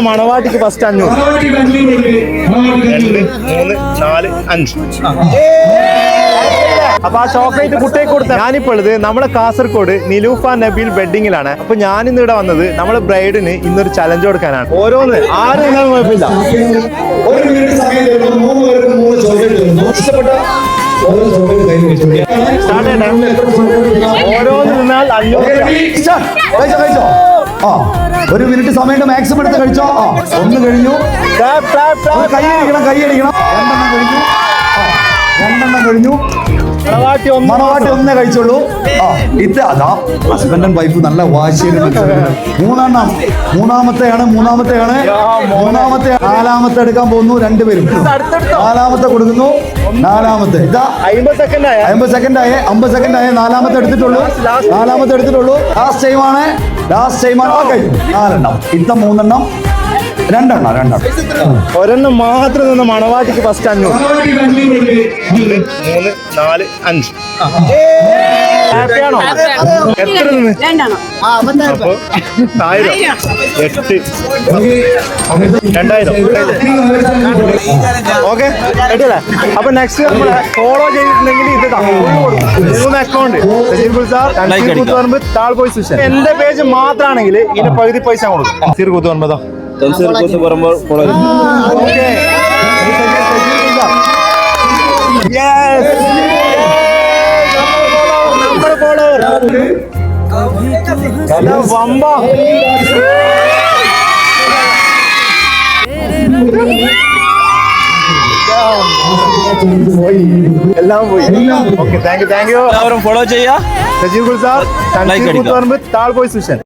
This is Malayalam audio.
മണവാട്ടിക്ക് ഫസ്റ്റ് 500. 2, 3, 4, 5. അപ്പൊ ആ ചോക്ലേറ്റ് കുട്ടിയെ കൊടുത്ത. ഞാനിപ്പോൾ ഉള്ളത് നമ്മളെ കാസർഗോഡ് നിലൂഫ നബീൽ വെഡിങ്ങിലാണ്. അപ്പൊ ഞാൻ ഇന്ന് ഇവിടെ വന്നത് നമ്മളെ ബ്രൈഡിന് ഇന്നൊരു ചലഞ്ച് കൊടുക്കാനാണ്. ഓരോന്ന് ആരും നിന്നാലും കുഴപ്പമില്ല. ഓരോന്ന് നിന്നാൽ 500. ഒരു മിനിറ്റ് സമയം മാക്സിമം എടുത്ത് കഴിച്ചോ. ഒന്ന് കഴിഞ്ഞു. കൈയടിക്കണം. 2 കഴിഞ്ഞു. മണവാട്ടി ഒന്നേ കഴിച്ചോളൂ. ഇത് അതാ ഹസ്ബൻഡ് ആൻഡ് വൈഫ് നല്ല വാശിയിൽ. 3 മൂന്നാമത്തെയാണ്. നാലാമത്തെ എടുക്കാൻ പോകുന്നു. 2 പേരും. നാലാമത്തെ കൊടുക്കുന്നു. ഇതാ 50 സെക്കൻഡ് ആയേ. 50 സെക്കൻഡ് ആയേ. നാലാമത്തെ എടുത്തിട്ടുള്ളൂ. ലാസ്റ്റ് ടൈമാണ്. കഴിഞ്ഞു. 4 ഇത്ത 3 2 ഒരെണ്ണം മാത്രം നിന്ന് മണവാട്ടിക്ക് ഫസ്റ്റ് 500. 2, 3, 4, 5. ഹാപ്പിയാണോ? എത്ര നിന്ന്? 1000, 8, 2000. ഓക്കെ കേട്ടില്ലേ? അപ്പൊ നെക്സ്റ്റ് നമ്മള് ഫോളോ ചെയ്തിട്ടുണ്ടെങ്കിൽ ഇത് 3 അക്കൗണ്ട് എന്റെ പേജ് മാത്രമാണെങ്കിൽ ഇതിന് പകുതി പൈസ കൊടുക്കും. വമ്പ എല്ലാം പോയി. Okay thank you. എല്ലാവരും ഫോളോ ചെയ്യാ. സജീവ് ഗുൽസാർ താൾ പോയി സുഷൻ.